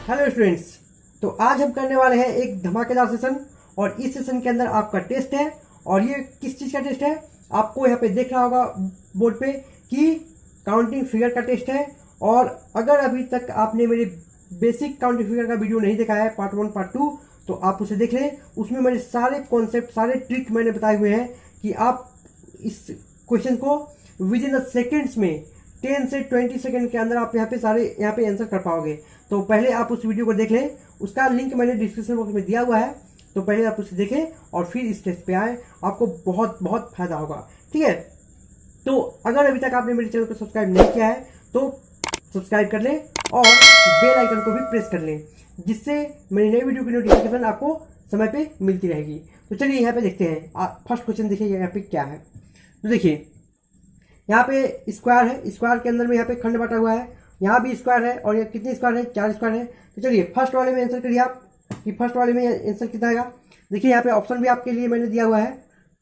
Hello students. तो आज हम करने वाले हैं एक धमाकेदार सेशन और इस सेशन के अंदर आपका टेस्ट है। और ये किस चीज़ का टेस्ट है आपको यहाँ पे देख रहा होगा बोर्ड पे कि काउंटिंग फिगर का टेस्ट है। और अगर अभी तक आपने मेरे बेसिक काउंटिंग फिगर का वीडियो नहीं देखा है पार्ट 1 पार्ट 2 तो आप उसे देख लें। उसमें मेरे सारे कॉन्सेप्ट सारे ट्रिक मैंने बताए हुए हैं कि आप इस क्वेश्चन को विद इन द सेकेंड्स में 10 से 20 सेकंड के अंदर आप यहाँ पे आंसर कर पाओगे। तो पहले आप उस वीडियो को देख लें, उसका लिंक मैंने डिस्क्रिप्शन बॉक्स में दिया हुआ है। तो पहले आप उसे देखें और फिर इस टेस्ट पे आए, आपको बहुत बहुत फायदा होगा। ठीक है, तो अगर अभी तक आपने मेरे चैनल को सब्सक्राइब नहीं किया है तो सब्सक्राइब कर लें और बेल आइकन को भी प्रेस कर लें, जिससे मेरी नई वीडियो की नोटिफिकेशन आपको समय पे मिलती रहेगी। तो चलिए यहाँ पे देखते हैं। फर्स्ट क्वेश्चन देखिए यहाँ पे क्या है। तो देखिए यहाँ पे स्क्वायर है, स्क्वायर के अंदर में यहाँ पे खंड बटा हुआ है, यहाँ भी स्क्वायर है और ये कितने स्क्वायर है, 4 स्क्वायर है। तो चलिए फर्स्ट वाले में आंसर करिए आप कि फर्स्ट वाले में आंसर कितना आएगा। देखिए यहाँ पे ऑप्शन भी आपके लिए मैंने दिया हुआ है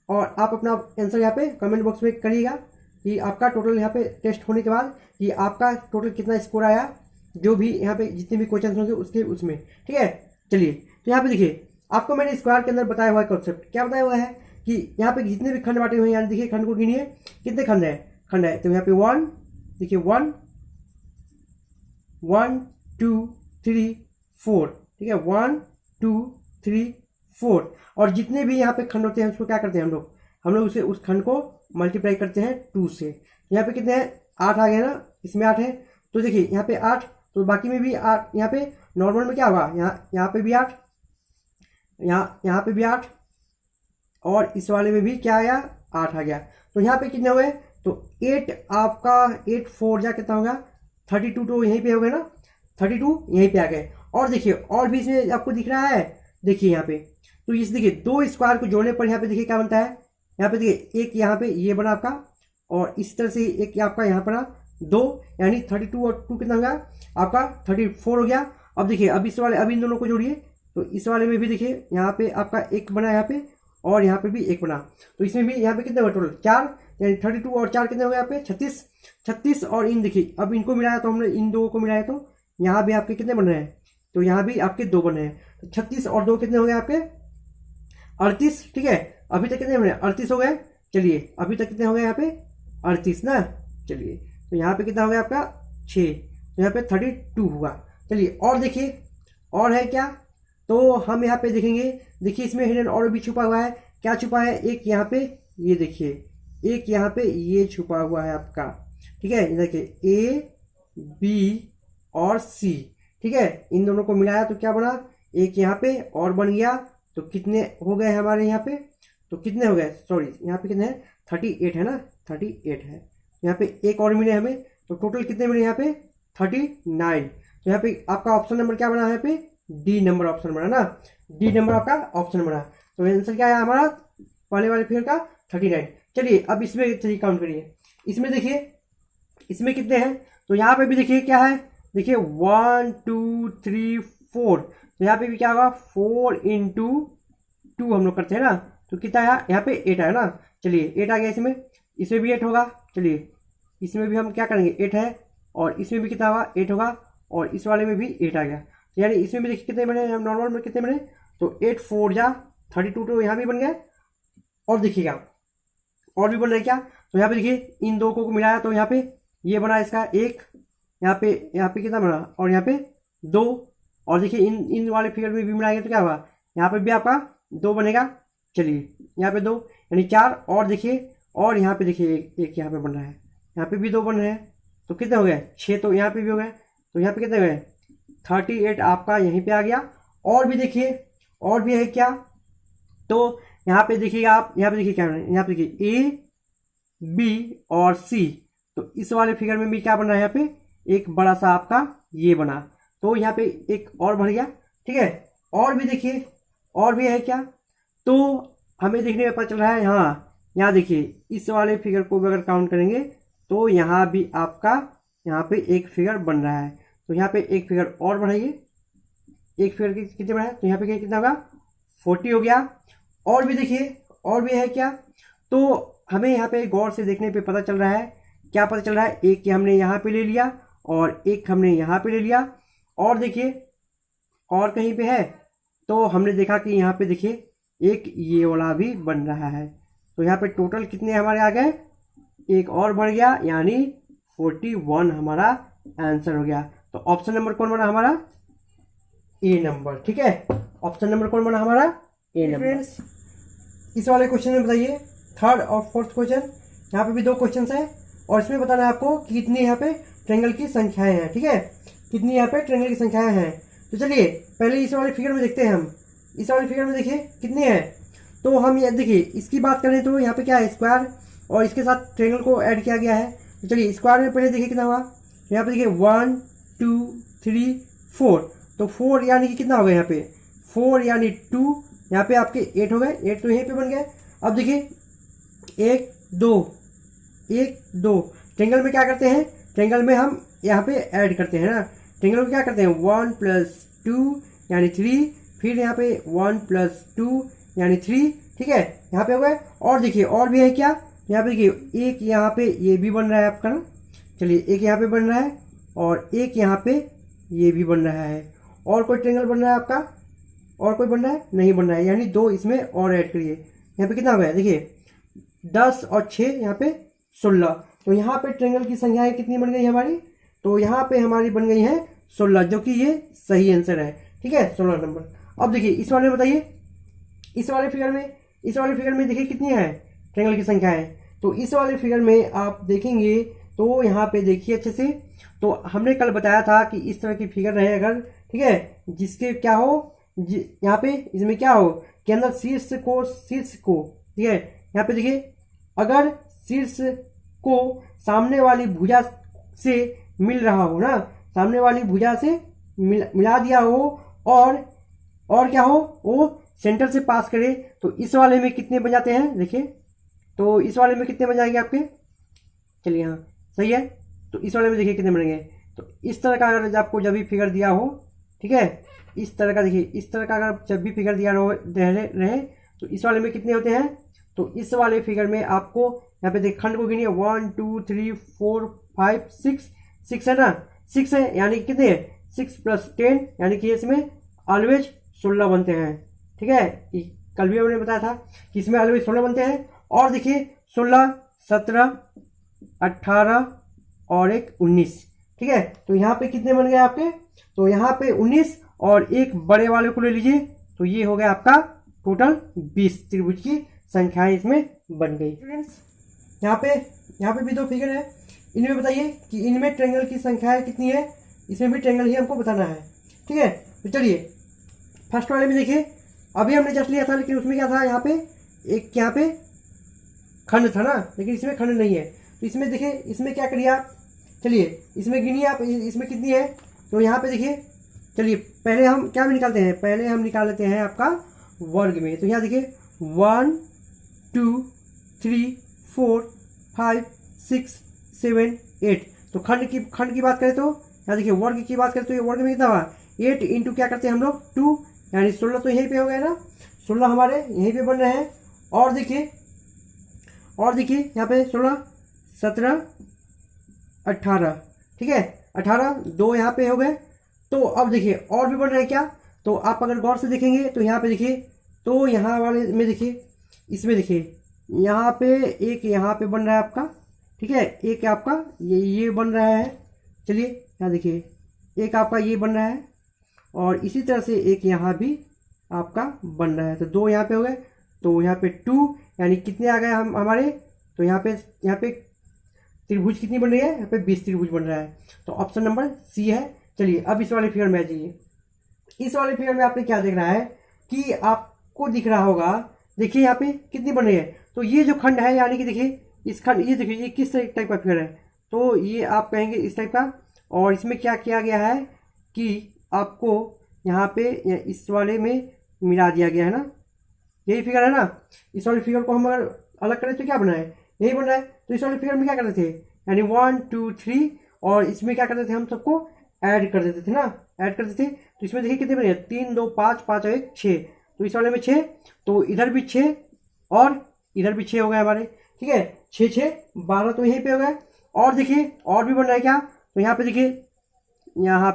और आप अपना आंसर यहाँ पे कमेंट बॉक्स में करिएगा कि आपका टोटल यहाँ पे टेस्ट होने के बाद कि आपका टोटल कितना स्कोर आया, जो भी यहाँ पे जितने भी क्वेश्चन होंगे उसके उसमें। ठीक है, चलिए तो यहाँ पे देखिए आपको मैंने स्क्वायर के अंदर बताया हुआ है कॉन्सेप्ट। क्या बताया हुआ है कि यहाँ पे जितने भी खंड बांटे हुए हैं, यहाँ देखिए खंड को गिनिए कितने खंड है। तो यहाँ पे 1 देखिए 1 1 2 3 4। ठीक है, 1 2 3 4। और जितने भी यहाँ पे खंड होते हैं उसको क्या करते हैं हम लोग उसे उस खंड को मल्टीप्लाई करते हैं 2 से। यहाँ पे कितने हैं, 8 आ गए ना, इसमें 8 है। तो देखिए यहाँ पे 8, तो बाकी में भी 8। यहाँ पे नॉर्मल में क्या होगा, यहाँ पे भी 8, यहाँ पे भी 8 और इस वाले में भी क्या आया, 8 आ गया। तो यहाँ पे कितने हुए, तो 8 आपका 8 4 जा कितना होगा 32। तो यहीं पे हो गए ना, 32 यहीं पे आ गए। और देखिए और भी इसमें आपको दिख रहा है, देखिए यहाँ पे तो इस देखिए 2 स्क्वायर को जोड़ने पर यहाँ पे देखिए क्या बनता है। यहाँ पे देखिए एक यहाँ पे ये बना आपका और इस तरह से एक आपका यहाँ बना 2, यानी 32 और 2 कितना होगा आपका 34 हो गया। अब देखिए अब इस वाले अब इन दोनों को जोड़िए, तो इस वाले में भी देखिए यहाँ पे आपका एक बना यहाँ पे और यहाँ पे भी एक बना। तो इसमें भी यहाँ पे कितने हुआ टोटल 4, यानी 32 और 4 कितने हो गए यहाँ पे 36। और इन देखिए अब इनको मिलाया तो हमने इन दो को मिलाया तो यहाँ भी आपके कितने बन रहे हैं, तो यहाँ भी आपके 2 बन रहे हैं। तो 36 और 2 कितने हो गए आपके 38। ठीक है, अभी तक कितने बने 38 हो गए। चलिए अभी तक कितने हो गए यहाँ पे 38 ना। चलिए तो यहाँ पे कितना हो गया आपका 6, तो यहाँ पे 32 हुआ। चलिए और देखिए और है क्या, तो हम यहाँ पे देखेंगे। देखिए इसमें हिडन और भी छुपा हुआ है। क्या छुपा है, एक यहाँ पे ये देखिए, एक यहाँ पे ये छुपा हुआ है आपका। ठीक है, देखिए ए बी और सी। ठीक है, इन दोनों को मिलाया तो क्या बना, एक यहाँ पे और बन गया। तो कितने हो गए हमारे यहाँ पे, तो कितने हो गए, सॉरी यहाँ पे कितने हैं 38 है ना, 38 है। यहाँ पे एक और मिले हमें, तो टोटल कितने मिले यहाँ पे 39। तो यहाँ पे आपका ऑप्शन नंबर क्या बना है, यहाँ पे डी नंबर ऑप्शन बना ना, डी नंबर आपका ऑप्शन बना। तो आंसर क्या है हमारा पहले वाले फिगर का 39। चलिए अब इसमें चलिए काउंट करिए। इसमें देखिए इसमें कितने हैं, तो यहाँ पे भी देखिए क्या है, देखिए 1 2 3 4। तो यहाँ पे भी क्या होगा 4 इंटू 2 हम लोग करते हैं ना, तो कितना आया यहाँ पे 8 आया ना। चलिए 8 आ गया, इसमें भी 8 होगा। चलिए इसमें भी हम क्या करेंगे 8 है और इसमें भी कितना होगा 8 होगा और इस वाले में भी 8 आ गया। यानी इसमें भी देखिए कितने बने, नॉर्मल में कितने बने, तो 8 4 जा 32। तो यहाँ भी बन गया और देखिएगा और भी बन रहा है क्या, तो यहाँ पे देखिए इन दो को मिलाया तो यहाँ पे ये बना इसका एक, यहाँ पे कितना बना और यहाँ पे 2। और देखिए इन वाले फिगर में भी मिलाएंगे तो क्या होगा, यहाँ पे भी आपका 2 बनेगा। चलिए यहाँ पे 2 यानी 4 और देखिए और यहाँ पे देखिए एक यहाँ पे बन रहा है, यहाँ पे भी 2 बन रहे हैं। तो कितने हो गए 6, तो यहाँ पे भी हो गए। तो यहाँ पे कितने हो गए 38 आपका यहीं पे आ गया। और भी देखिए और भी है क्या, तो यहाँ पे देखिएगा आप, यहाँ पे देखिए क्या, यहाँ पे देखिए ए बी और सी। तो इस वाले फिगर में भी क्या बन रहा है, यहाँ पे एक बड़ा सा आपका ये बना, तो यहाँ पे एक और बढ़ गया। ठीक है, और भी देखिए और भी है क्या, तो हमें देखने में पता चल रहा है। हाँ यहाँ देखिए इस वाले फिगर को अगर काउंट करेंगे तो यहाँ भी आपका यहाँ पे एक फिगर बन रहा है। तो यहाँ पे एक फिगर और बढ़ाइए, एक फिगर कितने बढ़ाए, तो यहाँ पे कितना होगा 40 हो गया। और भी देखिए और भी है क्या, तो हमें यहाँ पे गौर से देखने पे पता चल रहा है, क्या पता चल रहा है, एक हमने यहाँ पे ले लिया और एक हमने यहाँ पे ले लिया। और देखिए और कहीं पे है, तो हमने देखा कि यहाँ पे देखिए एक ये वाला भी बन रहा है। तो यहाँ पे टोटल कितने हमारे आ गए, एक और बढ़ गया, यानी 41 हमारा आंसर हो गया। तो ऑप्शन नंबर कौन बना हमारा, ए नंबर। ठीक है, ऑप्शन नंबर कौन बना हमारा, ए नंबर। फ्रेंड्स इस वाले क्वेश्चन में बताइए, थर्ड और फोर्थ क्वेश्चन, यहाँ पे भी 2 क्वेश्चन है और इसमें बताना है आपको कि कितनी यहाँ पे ट्रायंगल की संख्याएं हैं। ठीक है, कितनी यहाँ पे ट्रायंगल की संख्याएं हैं। तो चलिए पहले इस वाले फिगर में देखते हैं हम। इस वाले फिगर में देखिए कितनी है, तो हम ये देखिए इसकी बात करें तो यहाँ पे क्या है, स्क्वायर, और इसके साथ ट्रायंगल को ऐड किया गया है। तो चलिए स्क्वायर में पहले देखिए कितना हुआ, यहाँ पे देखिए 1 2 3 4, तो 4 यानी कि कितना हो गया यहाँ पे 4 यानी 2, यहाँ पे आपके 8 हो गए, 8 तो यहीं पे बन गए। अब देखिए 1 2 1 2, ट्रायंगल में क्या करते हैं, ट्रायंगल में हम यहाँ पे ऐड करते हैं ना, ट्रायंगल में क्या करते हैं 1 + 2 यानी 3, फिर यहाँ पे 1 + 2 यानी 3। ठीक है, यहाँ पे हो गए। और देखिए और भी है क्या, यहाँ पे देखिए एक यहाँ पे ये भी बन रहा है आपका ना, चलिए एक यहाँ पे बन रहा है और एक यहाँ पे ये भी बन रहा है। और कोई ट्रायंगल बन रहा है आपका, और कोई बन रहा है, नहीं बन रहा है, यानी 2 इसमें और ऐड करिए। यहाँ पे कितना हो गया देखिए 10 और 6 यहाँ पे 16, तो यहाँ पे ट्रायंगल की संख्याएं कितनी बन गई हमारी, तो यहाँ पे हमारी बन गई है 16, जो कि ये सही आंसर है। ठीक है, 16 नंबर। अब देखिए इस वाले में बताइए, इस वाले फिगर में देखिए कितनी है ट्रायंगल की संख्याएं। तो इस वाले फिगर में आप देखेंगे तो यहाँ पे देखिए अच्छे से, तो हमने कल बताया था कि इस तरह की फिगर रहे अगर, ठीक है, जिसके क्या हो, यहाँ पे इसमें क्या हो कि अंदर शीर्ष को, ठीक है, यहाँ पे देखिए अगर शीर्ष को सामने वाली भुजा से मिल रहा हो ना, सामने वाली भुजा से मिला दिया हो, और क्या हो, वो सेंटर से पास करे, तो इस वाले में कितने बन जाते हैं देखिए, तो इस वाले में कितने बन जाएंगे आपके, चलिए हाँ सही है, तो इस वाले में देखिए कितने बनेंगे। तो इस तरह का अगर आपको जब भी फिगर दिया हो, ठीक है, इस तरह का देखिए, इस तरह का अगर जब भी फिगर दिया रहे तो इस वाले में कितने होते हैं, तो इस वाले फिगर में आपको यहाँ पे देख खंड को गिनिए 1 2 3 4 5 6 है ना, 6 है, यानी कितने 6 + 10 यानी कि इसमें ऑलवेज 16 बनते हैं। ठीक है, कल भी हमने बताया था कि इसमें ऑलवेज 16 बनते हैं। और देखिए 16 17 18 और एक 19। ठीक है, तो यहाँ पे कितने बन गए आपके, तो यहाँ पे 19 और एक बड़े वाले को ले लीजिए, तो ये हो गया आपका टोटल 20 त्रिभुज की संख्याएं इसमें बन गई। फ्रेंड्स यहाँ पे भी 2 फिगर है, इनमें बताइए कि इनमें ट्रायंगल की संख्याएं कितनी है, इसमें भी ट्रायंगल ही हमको बताना है। ठीक है, तो चलिए फर्स्ट वाले में देखिए, अभी हमने जस्ट लिया था लेकिन उसमें क्या था, यहाँ पे एक यहाँ पे खंड था ना, लेकिन इसमें खंड नहीं है। तो इसमें देखिए, इसमें क्या करिए आप, चलिए इसमें गिनिए आप, इसमें कितनी है, तो यहाँ पे देखिए, चलिए पहले हम क्या भी निकालते हैं, पहले हम निकाल लेते हैं आपका वर्ग में। तो यहाँ देखिए 1 2 3 4 5 6 7 8, तो खंड की बात करें तो यहाँ देखिए वर्ग की बात करें तो ये वर्ग में कितना हुआ 8 इंटू क्या करते हैं हम लोग 2, यानी 16, तो यहीं पे हो गए ना, 16 हमारे यहीं पे बन रहे हैं। और देखिए यहाँ पे 16 17 18, ठीक है, 18 2 यहाँ पे हो गए। तो अब देखिए और भी बन रहे हैं क्या, तो आप अगर गौर से देखेंगे तो यहाँ पे देखिए, तो यहाँ वाले में देखिए, इसमें देखिए यहाँ पे एक यहाँ पे बन रहा है आपका, ठीक है, एक आपका ये बन रहा है, चलिए यहाँ देखिए एक आपका ये बन रहा है, और इसी तरह से एक यहाँ भी आपका बन रहा है। तो 2 यहाँ पे हो गए, तो यहाँ पे 2 यानी कितने आ गए हम हमारे, तो यहाँ पे त्रिभुज कितनी बन रही है, यहाँ पे 20 त्रिभुज बन रहा है। तो ऑप्शन नंबर सी है। चलिए अब इस वाले फिगर में आ जाइए। इस वाले फिगर में आपने क्या देख रहा है कि आपको दिख रहा होगा, देखिए यहाँ पे कितनी बन रही है, तो ये जो खंड है, यानी कि देखिए इस खंड, ये देखिए ये किस टाइप का फिगर है, तो ये आप कहेंगे इस टाइप का। और इसमें क्या किया गया है कि आपको यहाँ पे इस वाले में मिला दिया गया है ना, यही फिगर है ना। इस वाले फिगर को हम अगर अलग करें तो क्या बना है, यही बन रहा है। तो इस वाले फिगर में क्या करते थे, यानी 1 2 3, और इसमें क्या करते थे हम सबको ऐड कर देते थे ना, ऐड करते थे। तो इसमें देखिए कितने बने, 3 2 5 5 और 1 6, तो इस वाले में 6, तो इधर भी 6 और इधर भी 6 हो गए हमारे। ठीक है, 6 6 12, तो यहीं पे हो गए। और देखिए और भी बन रहा है क्या, तो यहाँ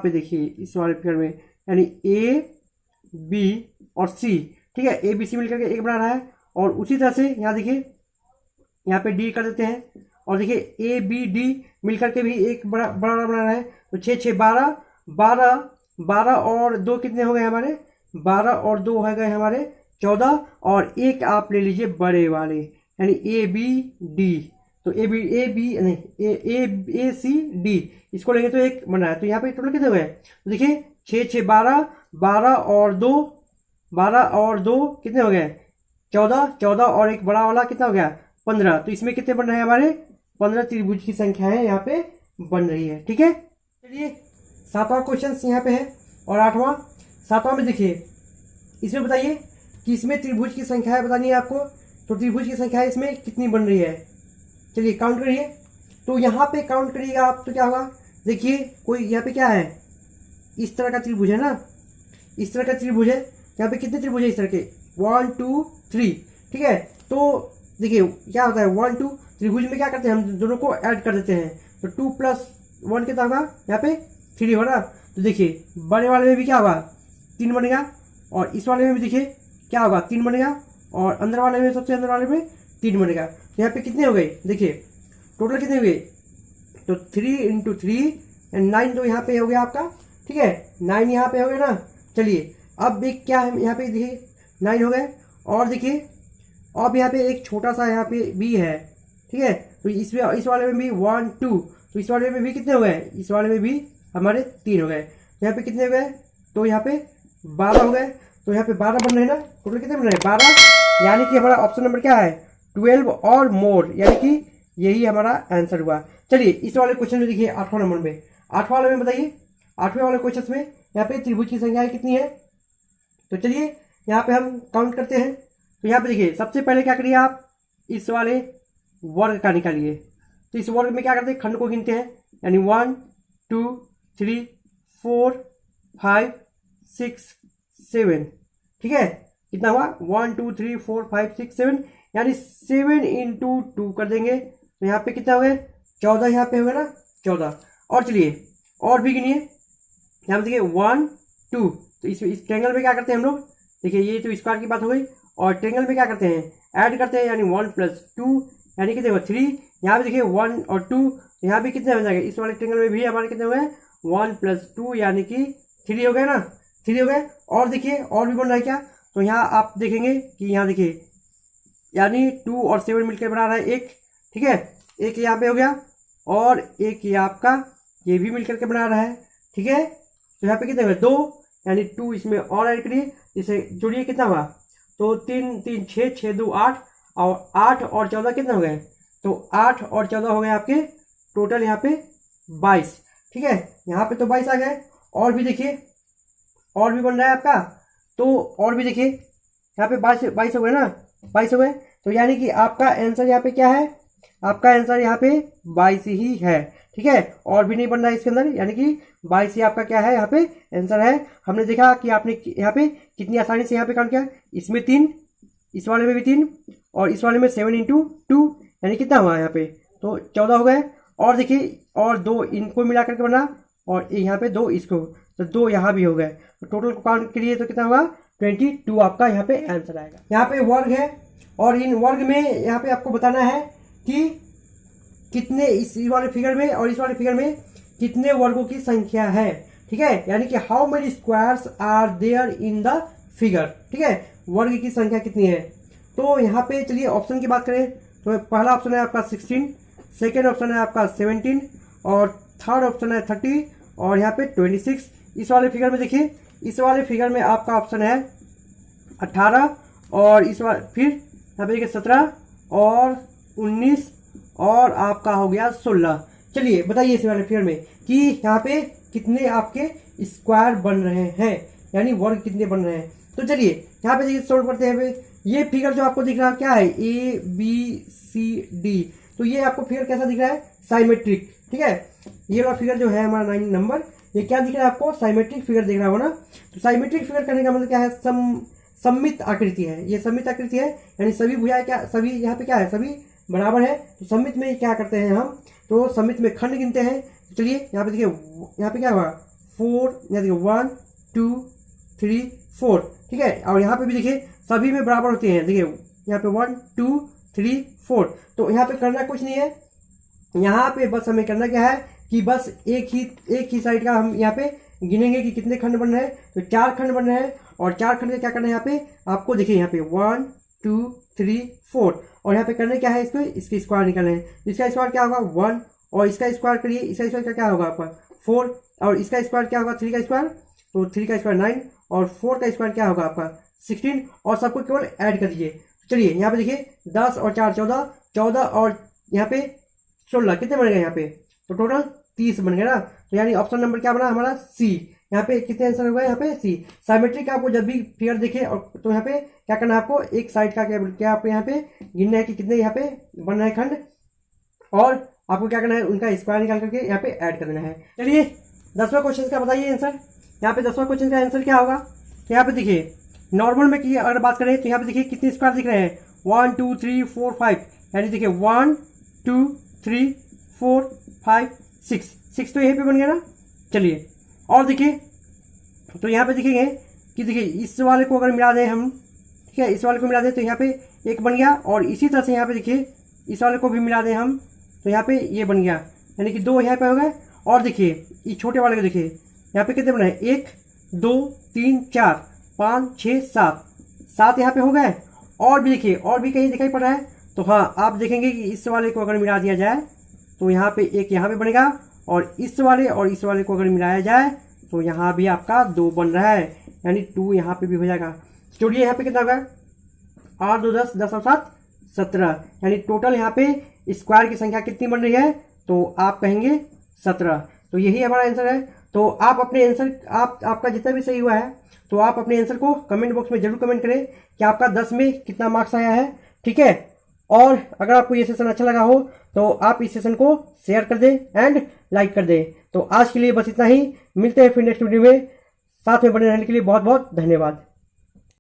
पे देखिए इस वाले फिगर में, यानी A बी और सी, ठीक है, ए बी सी मिलकर के एक बना रहा है। और उसी तरह से यहाँ देखिए यहाँ पे डी कर देते हैं, और देखिए ए बी डी मिलकर के भी एक बड़ा बड़ा बना रहा है। तो 6 6 12, 12 12 और 2 कितने हो गए हमारे, 12 और 2 हो गए हमारे 14, और एक आप ले लीजिए बड़े वाले यानी ए बी डी। तो ए बी नहीं ए सी डी, इसको लेंगे तो एक बन रहा है। तो यहाँ पे टोटल कितने हो गए, तो देखिए 6 6 12, 12 और 2, 12 और 2 कितने हो गए 14, 14 और एक बड़ा वाला कितना हो गया 15। तो इसमें कितने बन रहे हैं हमारे 15 त्रिभुज की संख्या है यहाँ पे बन रही है, ठीक है। चलिए 7वां क्वेश्चन यहाँ पे है, और 8वां। 7वां में देखिए इसमें बताइए कि इसमें त्रिभुज की संख्या है बतानी है आपको। तो त्रिभुज की संख्या इसमें कितनी बन रही है, चलिए काउंट करिए। तो यहाँ पे काउंट करिएगा आप तो क्या होगा, देखिए कोई यहाँ पे क्या है, इस तरह का त्रिभुज है ना, इस तरह का त्रिभुज है। यहाँ पे कितने त्रिभुज है इस तरह के, 1 2 3, ठीक है। तो देखिए क्या होता है 1 2 त्रिभुज में क्या करते हैं हम दोनों को ऐड कर देते हैं। तो 2 + 1 कितना होगा यहाँ पे 3 होगा ना। तो देखिए बड़े वाले में भी क्या होगा 3 बनेगा, और इस वाले में भी देखिए क्या होगा 3 बनेगा, और अंदर वाले में सबसे अंदर वाले में 3 बनेगा। तो यहाँ पे कितने हो गए देखिए टोटल कितने हुए, तो 3 × 3 एंड 9 तो यहाँ पे हो गया आपका, ठीक है 9 यहाँ पे हो गया ना। चलिए अब एक क्या है यहाँ पे देखिए 9 हो गए, और देखिए अब यहाँ पे एक छोटा सा यहाँ पे बी है, ठीक है। तो इसमें इस वाले में भी 1 2, तो इस वाले में भी कितने हो गए, इस वाले में भी हमारे 3 हो गए। यहाँ पे कितने हो गए, तो यहाँ पे 12 हो गए। तो यहाँ पे 12 बन रहे हैं ना, टोटल कितने बन रहे हैं 12, यानी कि हमारा ऑप्शन नंबर क्या है 12 और मोर, यानी कि यही हमारा आंसर हुआ। चलिए इस वाले क्वेश्चन में देखिए 8वां नंबर में, 8वां वाले में बताइए 8वें वाले क्वेश्चन में यहाँ पे त्रिभुज की संख्या कितनी है। तो चलिए यहाँ पे हम काउंट करते हैं। तो यहाँ पे देखिए सबसे पहले क्या करिए आप इस वाले वर्ग का निकालिए। तो इस वर्ग में क्या करते हैं खंड को गिनते हैं, यानी 1 2 3 4 5 6 7, ठीक है। कितना हुआ 1 2 3 4 5 6 7, यानी 7 × 2 कर देंगे। तो यहाँ पे कितना हो गया 14, यहाँ पे हो गया ना 14। और चलिए और भी गिनिए, यहाँ पे देखिए 1 2, तो इस ट्रायंगल में क्या करते हैं हम लोग, देखिए ये तो स्क्वायर की बात हो गई, और ट्रायंगल में क्या करते हैं ऐड करते हैं, यानी 1 + 2 यानी कितने हुआ 3। यहाँ पे देखिए 1 और 2, यहाँ पे कितने हो जाएंगे, इस वाले ट्रायंगल में भी हमारे कितने हुए 1 + 2 यानी कि 3 हो गए ना, 3 हो गए। और देखिए और भी बन रहा है क्या, तो यहाँ आप देखेंगे कि यहाँ देखिए यानी 2 और 7 मिलकर बना रहा है 1, ठीक है। एक यहाँ पे हो गया, और एक ये आपका ये भी मिलकर के बना रहा है, ठीक है। तो यहाँ पे कितने हुए 2, यानी 2 इसमें और ऐड करिए, इसे जोड़िए कितना हुआ, तो 3 3 6 6 2 8, और 8 और 14 कितने हो गए, तो 8 और 14 हो गए आपके टोटल यहाँ पे 22, ठीक है। यहाँ पे तो 22 आ गए। और भी देखिए और भी बन रहा है आपका, तो और भी देखिए यहाँ पे 22 हो गए ना, 22 हो गए। तो यानी कि आपका आंसर यहाँ पे क्या है, आपका आंसर यहाँ पे 22 ही है, ठीक है। और भी नहीं बन रहा है इसके अंदर, यानी कि 22 ही आपका क्या है यहाँ पे आंसर है। हमने देखा कि आपने यहाँ पे कितनी आसानी से यहाँ पे काउंट किया, इसमें 3, इस वाले में भी 3, और इस वाले में 7 × 2 यानी कितना हुआ यहाँ पे, तो 14 हो गए। और देखिए और 2 इनको मिला करके बना, और यहाँ पे 2 इसको, तो 2 यहाँ भी हो गए। तो टोटल को काउंट करिए तो कितना हुआ 22 आपका यहाँ पे आंसर आएगा। यहाँ पे वर्ग है, और इन वर्ग में यहाँ पे आपको बताना है कि कितने इस वाले फिगर में और इस वाले फिगर में कितने वर्गों की संख्या है, ठीक है। यानी कि how many squares are there in the figure, ठीक है, वर्ग की संख्या कितनी है। तो यहाँ पे चलिए ऑप्शन की बात करें, तो पहला ऑप्शन है आपका 16, सेकेंड ऑप्शन है आपका 17, और थर्ड ऑप्शन है 30, और यहाँ पे 26। इस वाले फिगर में देखिए, इस वाले फिगर में आपका ऑप्शन है 18, और इस वाले फिर यहाँ पे देखिए 17 और 19, और आपका हो गया 16। चलिए बताइए इस वाले फिगर में कि यहाँ पे कितने आपके स्क्वायर बन रहे हैं, यानी वर्ग कितने बन रहे हैं। तो चलिए यहाँ पे देखिए सोल्व करते हैं। ये फिगर जो आपको दिख रहा है क्या है ABCD, तो ये आपको फिगर कैसा दिख रहा है साइमेट्रिक, ठीक है। ये वाला फिगर जो है हमारा 9 नंबर, ये क्या दिख रहा है आपको साइमेट्रिक फिगर दिख रहा होगा ना। तो साइमेट्रिक फिगर करने का मतलब क्या है, सममित आकृति है, ये सममित आकृति है, यानी सभी भुजाएं क्या सभी यहाँ पे क्या है सभी बराबर है। तो सममित में क्या करते हैं हम, तो सममित में खंड गिनते हैं। चलिए यहाँ पे देखिए यहाँ पे क्या हुआ 4, यहाँ देखिए 1 2 3 4, ठीक है। और यहाँ पे भी देखिए सभी में बराबर होते हैं, देखिए यहाँ पे 1 2 3 4। तो यहाँ पे करना कुछ नहीं है, यहाँ पे बस हमें करना क्या है कि बस एक ही साइड का हम यहाँ पे गिनेंगे कि कितने खंड बन रहे हैं। तो 4 खंड बन रहे हैं, और 4 खंड में क्या करना है यहाँ पे आपको, देखिए यहाँ पे 1 2 3 4, और यहाँ पे करना क्या है, इसके स्क्वायर निकालना है। इसका स्क्वायर क्या होगा 1, और इसका स्क्वायर करिए, इसका स्क्वायर क्या होगा आपका 4, और इसका स्क्वायर क्या होगा 3 का स्क्वायर, तो 3 का स्क्वायर 9, और 4 का स्क्वायर क्या होगा आपका 16, और सबको केवल ऐड कर दीजिए। चलिए यहाँ पे देखिए 10 और 4 14, 14 और यहाँ पे 16, कितने बन गए यहाँ पे, तो टोटल 30 बन गए ना। तो यानी ऑप्शन नंबर क्या बना हमारा सी। यहाँ पे कितने आंसर हो गए, यहाँ पे सी। साइमेट्रिक आपको जब भी फिगर दिखे और तो यहाँ पे क्या करना है आपको, एक साइड का क्या आपको यहाँ पे गिनना है कि कितने यहाँ पे बन रहे हैं खंड, और आपको क्या करना है उनका स्क्वायर निकाल करके यहाँ पे ऐड कर देना है। चलिए 10वां क्वेश्चन का बताइए आंसर। यहाँ पे 10वां क्वेश्चन का आंसर क्या होगा, तो यहाँ पे देखिए नॉर्मल में की अगर बात करें तो यहाँ पे देखिए कितने स्क्वायर दिख रहे हैं, 1 2 3 4 5, यानी देखिए 1 2 3 4 5 6 तो यहीं पे बन गया ना। चलिए और देखिए, तो यहाँ पे देखेंगे कि देखिए इस वाले को अगर मिला दें हम, ठीक है, इस वाले को मिला दें तो यहाँ पे एक बन गया, और इसी तरह से यहाँ पे देखिए इस वाले को भी मिला दें हम तो यहाँ पे ये बन गया, यानी कि 2 यहाँ पे हो गए। और देखिए इस छोटे वाले को देखिए यहाँ पे कितने बने, 1 2 3 4 5 6 7 यहाँ पे हो गए। और भी देखिए और भी कहीं दिखाई पड़ रहा है, तो हाँ आप देखेंगे कि इस वाले को अगर मिला दिया जाए तो यहाँ पे एक यहाँ पे बनेगा, और इस वाले को अगर मिलाया जाए तो यहाँ भी आपका 2 बन रहा है, यानी 2 यहाँ पे भी हो जाएगा। चलिए यहाँ पे कितना होगा, 8 2 10, 10 और 7 17, यानी टोटल यहाँ पे स्क्वायर की संख्या कितनी बन रही है, तो आप कहेंगे 17। तो यही हमारा आंसर है। तो आप अपने आंसर आपका जितना भी सही हुआ है तो आप अपने आंसर को कमेंट बॉक्स में जरूर कमेंट करें कि आपका 10 में कितना मार्क्स आया है, ठीक है। और अगर आपको ये सेशन अच्छा लगा हो तो आप इस सेशन को शेयर कर दें एंड लाइक कर दें। तो आज के लिए बस इतना ही, मिलते हैं फिर नेक्स्ट वीडियो में, साथ में बने रहने के लिए बहुत बहुत धन्यवाद।